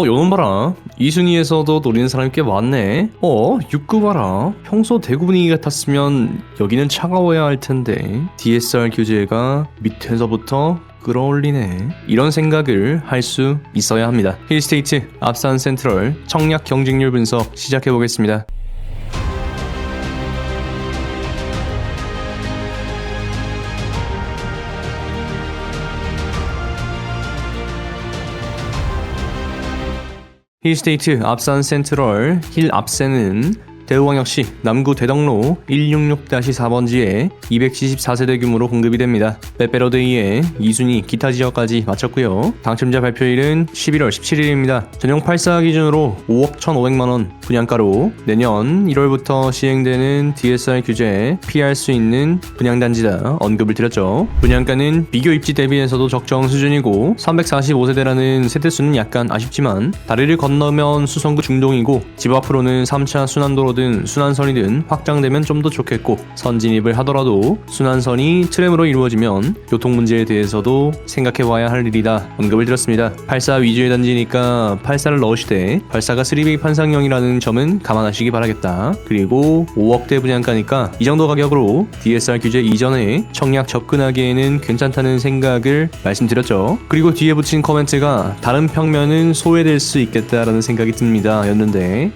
요놈 봐라. 2순위에서도 노리는 사람이 꽤 많네. 6구 봐라. 평소 대구 분위기 같았으면 여기는 차가워야 할 텐데 DSR 규제가 밑에서부터 끌어올리네. 이런 생각을 할 수 있어야 합니다. 힐스테이트 앞산 센트럴 청약 경쟁률 분석 시작해보겠습니다. 힐스테이트 앞산 센트럴 힐 앞센은 대우광역시 남구 대덕로 166-4번지에 274세대 규모로 공급이 됩니다. 빼빼로데이에 2순위 기타 지역까지 마쳤고요. 당첨자 발표일은 11월 17일입니다. 전용 8사 기준으로 5억 1,500만원 분양가로 내년 1월부터 시행되는 DSR 규제에 피할 수 있는 분양단지다 언급을 드렸죠. 분양가는 비교 입지 대비해서도 적정 수준이고 345세대라는 세대수는 약간 아쉽지만 다리를 건너면 수성구 중동이고 집 앞으로는 3차 순환도로 순환선이든 확장되면 좀 더 좋겠고 선진입을 하더라도 순환선이 트램으로 이루어지면 교통 문제에 대해서도 생각해봐야 할 일이다 언급을 드렸습니다. 8사 위주의 단지니까 8사를 넣으시되 8사가 3베이 판상형이라는 점은 감안하시기 바라겠다. 그리고 5억대 분양가니까 이 정도 가격으로 DSR 규제 이전에 청약 접근하기에는 괜찮다는 생각을 말씀드렸죠. 그리고 뒤에 붙인 코멘트가 다른 평면은 소외될 수 있겠다라는 생각이 듭니다 였는데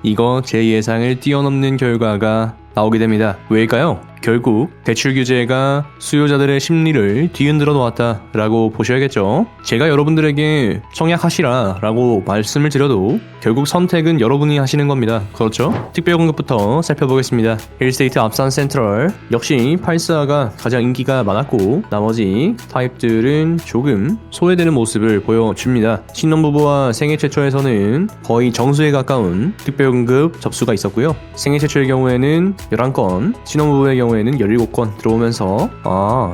이거 제 예상을 뛰어넘는 결과가 나오게 됩니다. 왜일까요? 결국 대출 규제가 수요자들의 심리를 뒤흔들어 놓았다라고 보셔야겠죠. 제가 여러분들에게 청약하시라 라고 말씀을 드려도 결국 선택은 여러분이 하시는 겁니다. 그렇죠? 특별 공급부터 살펴보겠습니다. 힐스테이트 앞산 센트럴 역시 8사가 가장 인기가 많았고 나머지 타입들은 조금 소외되는 모습을 보여줍니다. 신혼부부와 생애 최초에서는 거의 정수에 가까운 특별 공급 접수가 있었고요. 생애 최초의 경우에는 11건, 신혼부부의 경우에는 17건 들어오면서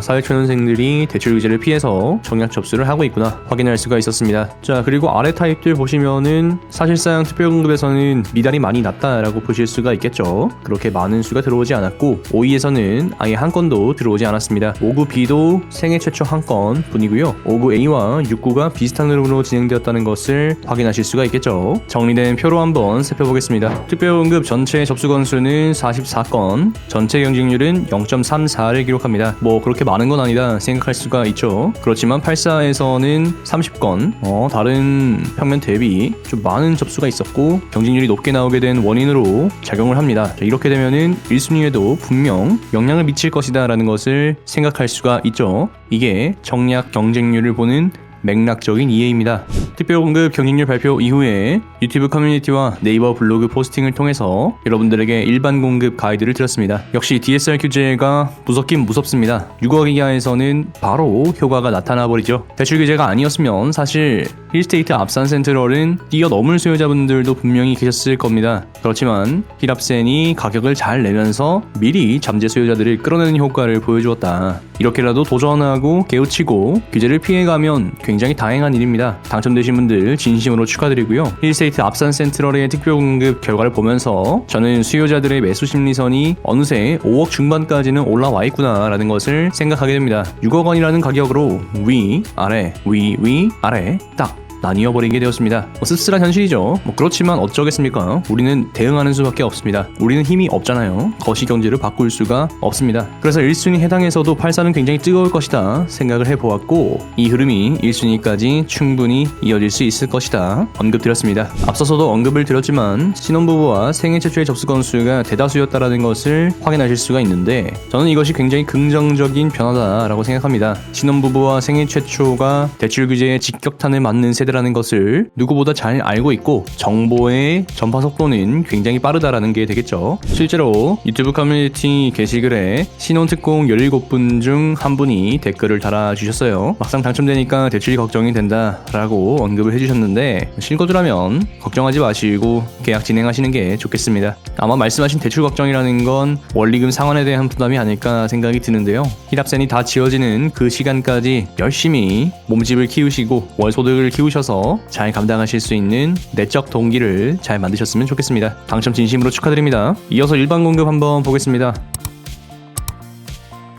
사회초년생들이 대출 규제를 피해서 청약 접수를 하고 있구나 확인할 수가 있었습니다. 자, 그리고 아래 타입들 보시면은 사실상 특별공급에서는 미달이 많이 낮다라고 보실 수가 있겠죠. 그렇게 많은 수가 들어오지 않았고 5위에서는 아예 한 건도 들어오지 않았습니다. 5구-B도 생애 최초 한 건 뿐이고요. 5구-A와 6구가 비슷한 흐름으로 진행되었다는 것을 확인하실 수가 있겠죠. 정리된 표로 한번 살펴보겠습니다. 특별공급 전체 접수 건수는 44건, 전체 경쟁률은 0.34를 기록합니다. 그렇게 많은 건 아니다 생각할 수가 있죠. 그렇지만 8사에서는 30건 다른 평면 대비 좀 많은 접수가 있었고 경쟁률이 높게 나오게 된 원인으로 작용을 합니다. 자, 이렇게 되면은 1순위에도 분명 영향을 미칠 것이다 라는 것을 생각할 수가 있죠. 이게 청약 경쟁률을 보는 맥락적인 이해입니다. 특별공급 경쟁률 발표 이후에 유튜브 커뮤니티와 네이버 블로그 포스팅을 통해서 여러분들에게 일반 공급 가이드를 드렸습니다. 역시 DSR 규제가 무섭긴 무섭습니다. 6억 이하에서는 바로 효과가 나타나버리죠. 대출 규제가 아니었으면 사실 힐스테이트 앞산 센트럴은 뛰어넘을 수요자분들도 분명히 계셨을 겁니다. 그렇지만 힐합센이 가격을 잘 내면서 미리 잠재 수요자들을 끌어내는 효과를 보여주었다. 이렇게라도 도전하고 깨우치고 규제를 피해가면 굉장히 다행한 일입니다. 당첨되신 분들 진심으로 축하드리고요. 힐스테이트 앞산 센트럴의 특별공급 결과를 보면서 저는 수요자들의 매수 심리선이 어느새 5억 중반까지는 올라와 있구나 라는 것을 생각하게 됩니다. 6억 원이라는 가격으로 위, 아래, 위, 아래 딱 나뉘어버리게 되었습니다. 씁쓸한 현실이죠. 그렇지만 어쩌겠습니까? 우리는 대응하는 수밖에 없습니다. 우리는 힘이 없잖아요. 거시경제를 바꿀 수가 없습니다. 그래서 1순위 해당에서도 8사는 굉장히 뜨거울 것이다 생각을 해보았고 이 흐름이 1순위까지 충분히 이어질 수 있을 것이다 언급드렸습니다. 앞서서도 언급을 드렸지만 신혼부부와 생애 최초의 접수 건수가 대다수였다라는 것을 확인하실 수가 있는데 저는 이것이 굉장히 긍정적인 변화다라고 생각합니다. 신혼부부와 생애 최초가 대출 규제에 직격탄을 맞는 세대라는 것을 누구보다 잘 알고 있고 정보의 전파 속도는 굉장히 빠르다라는 게 되겠죠. 실제로 유튜브 커뮤니티 게시글에 신혼특공 17분 중 한 분이 댓글을 달아주셨어요. 막상 당첨되니까 대출이 걱정이 된다라고 언급을 해주셨는데 실거주라면 걱정하지 마시고 계약 진행하시는 게 좋겠습니다. 아마 말씀하신 대출 걱정이라는 건 원리금 상환에 대한 부담이 아닐까 생각이 드는데요. 힐합센이 다 지어지는 그 시간까지 열심히 몸집을 키우시고 월소득을 키우셔서 잘 감당하실 수 있는 내적 동기를 잘 만드셨으면 좋겠습니다. 당첨 진심으로 축하드립니다. 이어서 일반 공급 한번 보겠습니다.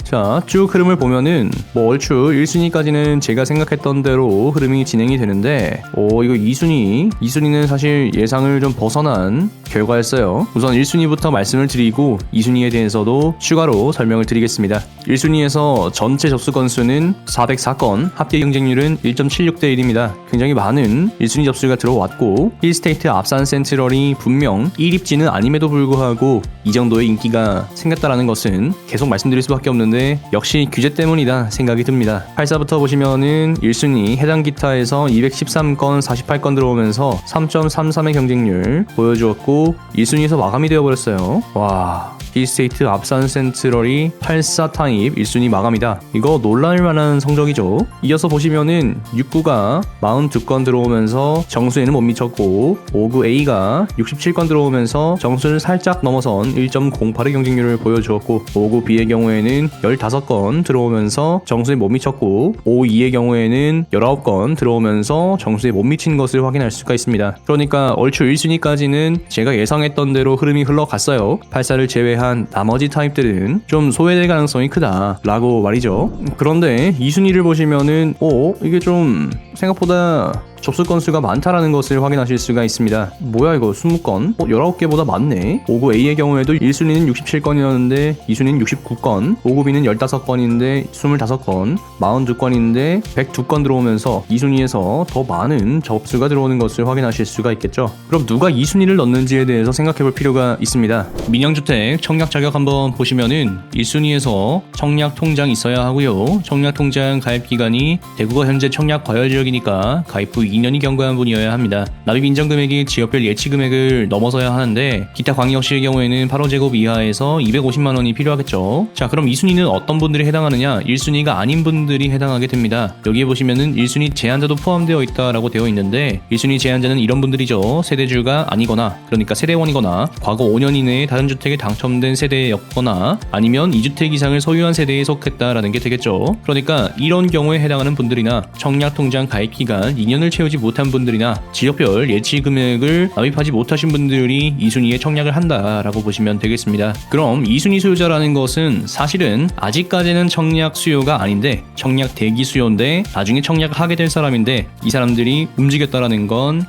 자, 쭉 흐름을 보면은 얼추 1순위까지는 제가 생각했던 대로 흐름이 진행이 되는데 이거 2순위는 사실 예상을 좀 벗어난 결과였어요. 우선 1순위부터 말씀을 드리고 2순위에 대해서도 추가로 설명을 드리겠습니다. 1순위에서 전체 접수 건수는 404건, 합계 경쟁률은 1.76대 1입니다. 굉장히 많은 1순위 접수가 들어왔고 힐스테이트 앞산 센트럴이 분명 1입지는 아님에도 불구하고 이 정도의 인기가 생겼다라는 것은 계속 말씀드릴 수밖에 없는데 역시 규제 때문이다 생각이 듭니다. 8사부터 보시면은 1순위 해당 기타에서 213건 48건 들어오면서 3.33의 경쟁률 보여주었고 1순위에서 마감이 되어버렸어요. 와, 힐스테이트 앞산 센트럴이 84 타입 1순위 마감이다. 이거 놀랄만한 성적이죠. 이어서 보시면은 69가 42건 들어오면서 정수에는 못 미쳤고 59A가 67건 들어오면서 정수를 살짝 넘어선 1.08의 경쟁률을 보여주었고 59B의 경우에는 15건 들어오면서 정수에 못 미쳤고 52의 경우에는 19건 들어오면서 정수에 못 미친 것을 확인할 수가 있습니다. 그러니까 얼추 1순위까지는 제가 예상했던 대로 흐름이 흘러갔어요. 84를 제외한 나머지 타입들은 좀 소외될 가능성이 크다 라고 말이죠. 그런데 2순위를 보시면은 이게 좀 생각보다 접수 건수가 많다라는 것을 확인하실 수가 있습니다. 뭐야 이거 20건? 19개보다 많네. 59A의 경우에도 1순위는 67건이었는데 2순위는 69건, 59B는 15건인데 25건, 42건인데 102건 들어오면서 2순위에서 더 많은 접수가 들어오는 것을 확인하실 수가 있겠죠. 그럼 누가 2순위를 넣는지에 대해서 생각해볼 필요가 있습니다. 민영주택 청약 자격 한번 보시면은 1순위에서 청약 통장 있어야 하고요. 청약 통장 가입 기간이 대구가 현재 청약 과열 지역이니까 가입 후 2년이 경과한 분이어야 합니다. 납입 인정 금액이 지역별 예치 금액을 넘어서야 하는데 기타 광역시의 경우에는 8호제곱 이하에서 250만 원이 필요하겠죠. 자, 그럼 2순위는 어떤 분들이 해당하느냐? 1순위가 아닌 분들이 해당하게 됩니다. 여기에 보시면은 1순위 제한자도 포함되어 있다라고 되어 있는데 1순위 제한자는 이런 분들이죠. 세대주가 아니거나, 그러니까 세대원이거나 과거 5년 이내에 다른 주택에 당첨된 세대였거나 아니면 2주택 이상을 소유한 세대에 속했다라는 게 되겠죠. 그러니까 이런 경우에 해당하는 분들이나 청약통장 가입 기간 2년을 채우지 못한 분들이나 지역별 예치 금액을 납입하지 못하신 분들이 2순위에 청약을 한다라고 보시면 되겠습니다. 그럼 2순위 수요자라는 것은 사실은 아직까지는 청약 수요가 아닌데 청약 대기 수요인데 나중에 청약을 하게 될 사람인데 이 사람들이 움직였다라는 건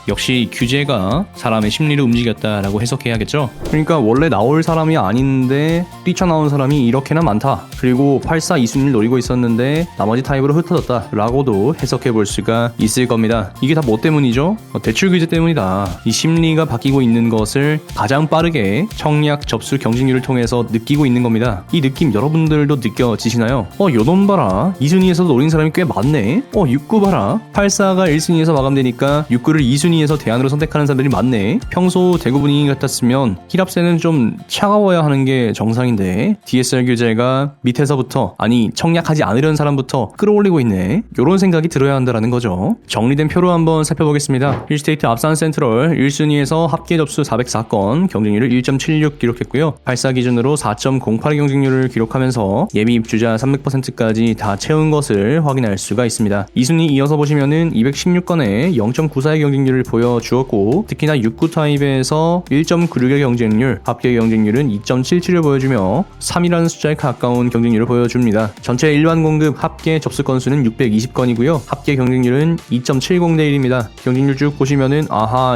역시 규제가 사람의 심리를 움직였다라고 해석해야겠죠. 그러니까 원래 나올 사람이 아닌데 뛰쳐나온 사람이 이렇게나 많다. 그리고 84 2순위를 노리고 있었는데 나머지 타입으로 흩어졌다 라고도 해석해 볼 수가 있을 겁니다. 이게 다 뭐 때문이죠? 대출 규제 때문이다. 이 심리가 바뀌고 있는 것을 가장 빠르게 청약 접수 경쟁률을 통해서 느끼고 있는 겁니다. 이 느낌 여러분들도 느껴지시나요? 요놈 봐라. 2순위에서 노린 사람이 꽤 많네. 69 봐라. 84가 1순위에서 마감되니까 69를 2순위에서 대안으로 선택하는 사람들이 많네. 평소 대구 분위기 같았으면 힐합세는 좀 차가워야 하는 게 정상인데 DSR 규제가 밑에서부터, 아니 청약하지 않으려는 사람부터 끌어올리고 있네. 요런 생각이 들어야 한다라는 거죠. 정리된 표로 한번 살펴보겠습니다. 힐스테이트 앞산 센트럴 1순위에서 합계 접수 404건, 경쟁률을 1.76 기록했고요. 84 기준으로 4.08의 경쟁률을 기록하면서 예비 입주자 300%까지 다 채운 것을 확인할 수가 있습니다. 2순위 이어서 보시면은 216건에 0.94의 경쟁률을 보여주었고 특히나 69 타입에서 1.96의 경쟁률, 합계 경쟁률은 2.77을 보여주며 3이라는 숫자에 가까운 경쟁률을 보여줍니다. 전체 일반 공급 합계 접수 건수는 620건이고요. 합계 경쟁률은 2.70대 1입니다. 경쟁률 쭉 보시면은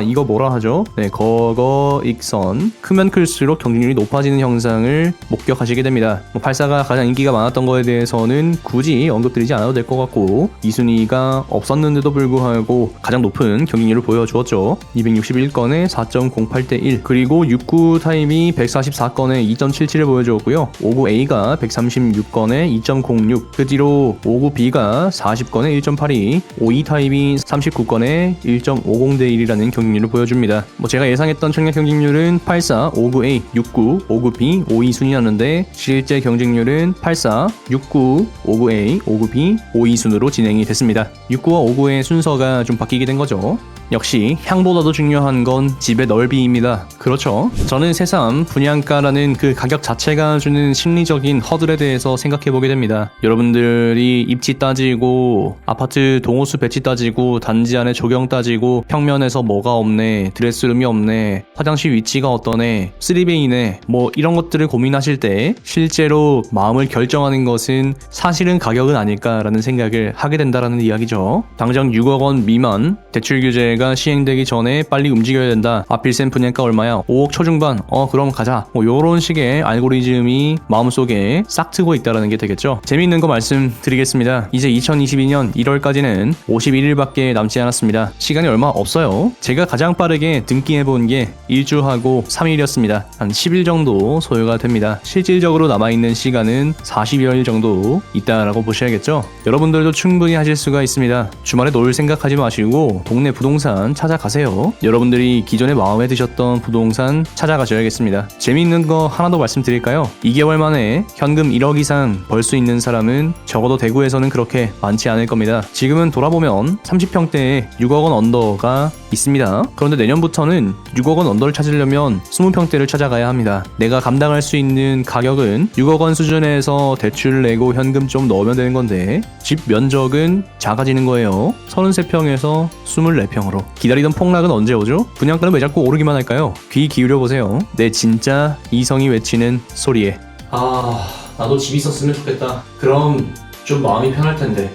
이거 뭐라 하죠? 네, 거거익선. 크면 클수록 경쟁률이 높아지는 현상을 목격하시게 됩니다. 84가 가장 인기가 많았던 거에 대해서는 굳이 언급드리지 않아도 될 것 같고 2순위가 없었는데도 불구하고 가장 높은 경쟁률을 보여주었죠. 261건에 4.08대 1, 그리고 69 타입이 144건에 2.77을 보여주었고요. 59A가 136건에 2.06, 그 뒤로 59B가 40건에 1.82, 52 타입이 39건에 1.50대 1이라는 경쟁률을 보여줍니다. 제가 예상했던 청약 경쟁률은 84, 59A, 69, 59B, 52순위였는데 실제 경쟁률은 84, 69, 59A, 59B, 52순으로 진행이 됐습니다. 69와 59의 순서가 좀 바뀌게 된 거죠. 역시 향보다도 중요한 건 집의 넓이입니다. 그렇죠. 저는 새삼 분양가라는 그 가격 자체가 주는 심리적인 허들에 대해서 생각해보게 됩니다. 여러분들이 입지 따지고 아파트 동호수 배치 따지고 단지 안에 조경 따지고 평면에서 뭐가 없네, 드레스룸이 없네, 화장실 위치가 어떠네, 3베이네 뭐 이런 것들을 고민하실 때 실제로 마음을 결정하는 것은 사실은 가격은 아닐까라는 생각을 하게 된다라는 이야기죠. 당장 6억 원 미만 대출 규제가 시행되기 전에 빨리 움직여야 된다. 필센 분양가 얼마야? 5억 초중반. 그럼 가자. 뭐 요런 식의 알고리즘이 마음속에 싹 트고 있다라는 게 되겠죠. 재미있는 거 말씀드리겠습니다. 이제 2022년 1월까지는 51일밖에 남지 않았습니다. 시간이 얼마 없어요. 제가 가장 빠르게 등기해본 게 일주하고 3일이었습니다. 한 10일 정도 소요가 됩니다. 실질적으로 남아있는 시간은 40여일 정도 있다라고 보셔야겠죠. 여러분들도 충분히 하실 수가 있습니다. 주말에 놀 생각하지 마시고 동네 부동산 찾아가세요. 여러분들이 기존에 마음에 드셨던 부동산 찾아가셔야겠습니다. 재미있는 거 하나 더 말씀드릴까요? 2개월 만에 현금 1억 이상 벌 수 있는 사람은 적어도 대구에서는 그렇게 많지 않을 겁니다. 지금은 돌아보면 30평대에 6억 원 언더가 있습니다. 그런데 내년부터는 6억 원 언더를 찾으려면 20평대를 찾아가야 합니다. 내가 감당할 수 있는 가격은 6억 원 수준에서 대출을 내고 현금 좀 넣으면 되는 건데 집 면적은 작아지는 거예요. 33평에서 24평으로. 기다리던 폭락은 언제 오죠? 분양가는 왜 자꾸 오르기만 할까요? 귀 기울여 보세요. 내 진짜 이성이 외치는 소리에. 나도 집 있었으면 좋겠다. 그럼 좀 마음이 편할 텐데.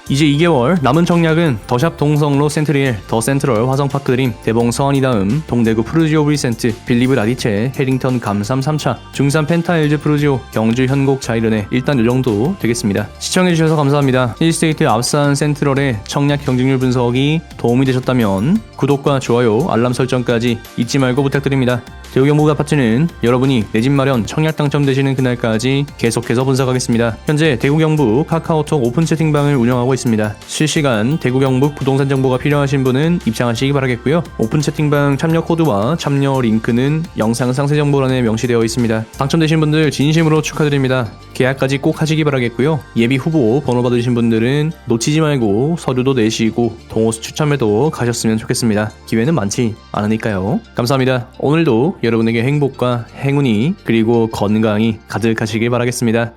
이제 2개월 남은 청약은 더샵 동성로 센트리엘, 더 센트럴 화성파크 드림, 대봉 서원이 다음, 동대구 프루지오 브리센트, 빌리브 라디체, 해링턴 감삼 3차, 중산 펜타일즈 프루지오, 경주 현곡 자이른에 일단 이 정도 되겠습니다. 시청해주셔서 감사합니다. 힐스테이트 앞산 센트럴의 청약 경쟁률 분석이 도움이 되셨다면 구독과 좋아요, 알람 설정까지 잊지 말고 부탁드립니다. 대구경북 아파트는 여러분이 내 집 마련 청약 당첨되시는 그날까지 계속해서 분석하겠습니다. 현재 대구경북 카카오톡 오픈 채팅방을 운영하고 있습니다. 실시간 대구경북 부동산 정보가 필요하신 분은 입장하시기 바라겠고요. 오픈 채팅방 참여 코드와 참여 링크는 영상 상세 정보란에 명시되어 있습니다. 당첨되신 분들 진심으로 축하드립니다. 계약까지 꼭 하시기 바라겠고요. 예비 후보 번호 받으신 분들은 놓치지 말고 서류도 내시고 동호수 추첨에도 가셨으면 좋겠습니다. 기회는 많지 않으니까요. 감사합니다. 오늘도 여러분에게 행복과 행운이 그리고 건강이 가득하시길 바라겠습니다.